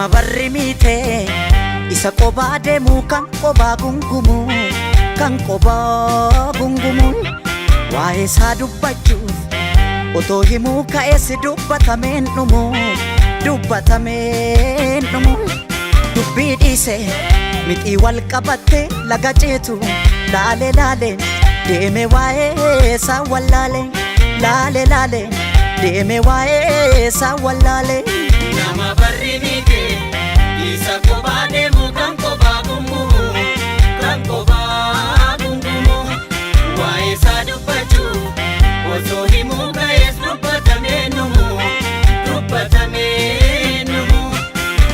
Nama barri mite isa kophaa deemu kan kophaa gungumu kan kophaa gungumu waa'ee isaa dubbachuuf otoo himuu ka'ees dubbatameen dhumu dubbii dhiise mixii wal qabatte laga ceetu laale laaleen deeme waa'ee isaa wallaale laale laaleen deeme waa'ee isaa wallaale. Nama barri mite isa kophaa deemu kan kophaa gungumu kan kophaa gungumu waa'ee isaa dubbachuuf osoo himuu ka'ees dubbatamee numu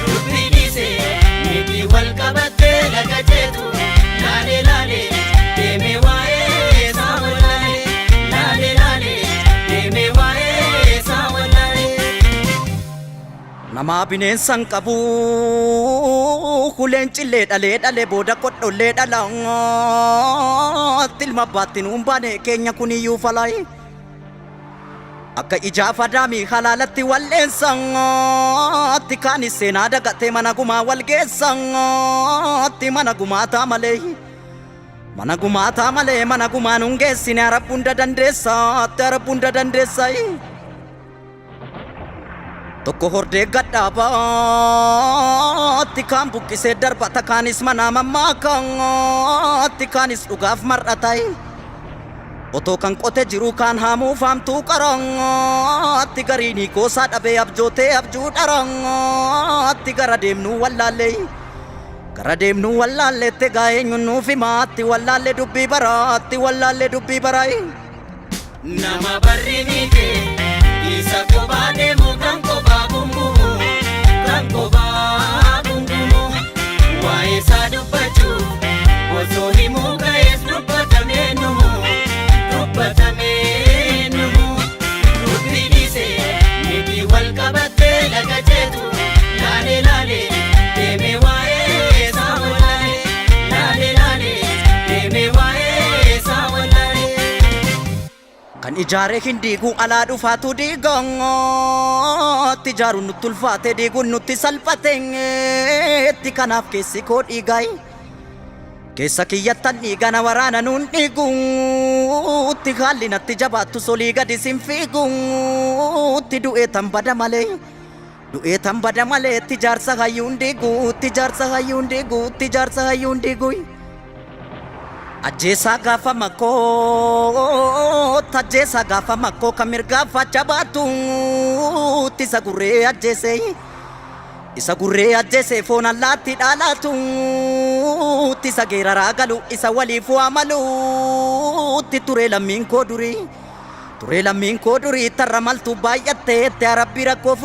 dubbii dhiise mixii wal qabattee laga ceetu laale laale deeme waa'ee isaa wallaale laale laale deeme waa'ee isaa wallaale. Nama bineensan qabu kuleen cillee dhalee booda kodhollee dhalaa tilma baattiin humbaane keenya kuniyyuu falaayi akka ijaaf adaamii halaalatti walleensaatti kaanis seenaa dagatee mana gumaa walgeessaatti mana gumaataa malee mana gumaan hungeessine arabbunda dandeessaatti tokko hordee gadhaabaatti kaan buqqisee darbata kaanis manaa mammaakaatti kaanis dhugaaf mar'atayi otoo kan qote jiru kaan haamuu faamtuu qarangaatti gariinii goosaa dhabee abjootee abjuu dharangaatti gara deemnuu wallaalleette gaa'eenyuun nuuf himaatti wallaallee dubbii baraayi. Nama barri mite isa kophaa deemu kan kophaa gungumu kan kophaa gungumu waa'ee isaa dubbachuuf osoo himuu ka'ees dubbatamee numu dubbii dhiise mixii wal qabattee laga ceetu laale laale deeme waa'ee isaa wallaale laale laale deeme waa'ee isaa wallaale. Kan ijaaree hin diigu alaa dhufaatu diigaatti ijaaruun nutti ulfaate diiguun nutti salphateetti kanaaf keessi koo dhiigayi keessa kiyyattan dhiigana waraana nuun dhiiguutti haalli natti jabaattu solii gadi sin fiiguutti du'ee tan bada malee itti jaarsa hayyuun diiguuyi. Ajjeesaa gaafa makkoo kan mirgaafa jabaatuutti isa gurree ajjeesee foon allaatti dhaalaatuutti isa geeraraa galu isa waliif waamaluutti ture lammiin koo durii tarra maltuu baay'attee itti arabbii rakkoo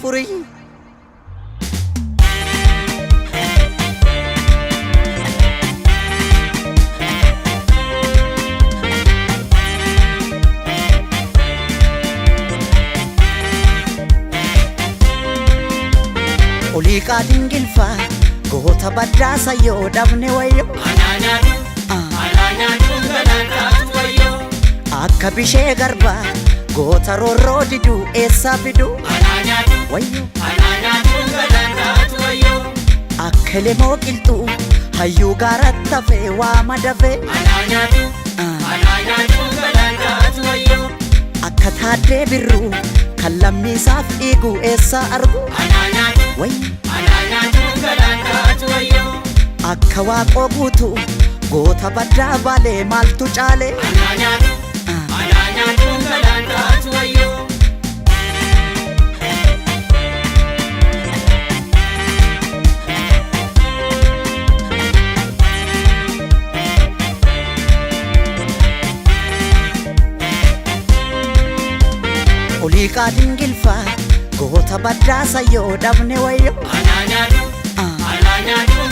furii. Olii qaadiin gilfaa goota baddaasa yoo dhabne wayyo alaanyaatu galaan taatu wayyo akka bishee garbaa goota roorroo diduu eessaa fiduu alaanyaatu galaan taatu wayyo akka lemoo qilxuu hayyuu gaaratti hafee waama dafee alaanyaatu galaan taatu wayyo akka taaddee birruu kan lammiisaaf dhiiguu eessaa argu alaanyaatu galaan taatu wayyo akka waaqoo guutuu goota baddaa baalee maaltu caale alaanyaatu galaan taatu wayyo. Olii qaadiin gilfaa goota baddaasa yoo dhabne wayyo alaanyaatu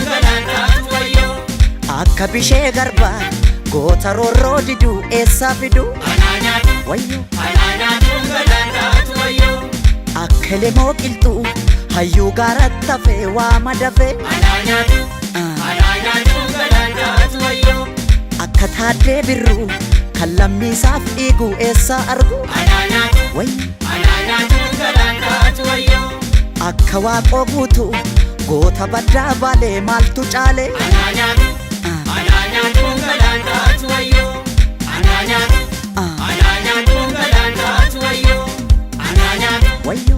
galaan taatu wayyo akka bishee garbaa goota roorroo diduu eessaa fiduu alaanyaatu galaan taatu wayyo akka lemoo qilxuu hayyuu gaaratti hafee waama dafee alaanyaatu galaan taatu wayyo akka taaddee birruu kan lammiisaaf dhiiguu eessaa argu alaanyaatu galaan taatu wayyo akka waaqoo guutuu goota baddaa baalee maaltu caale Ananya galaan taatu wayyo Ananya galaan taatu wayyo wayyo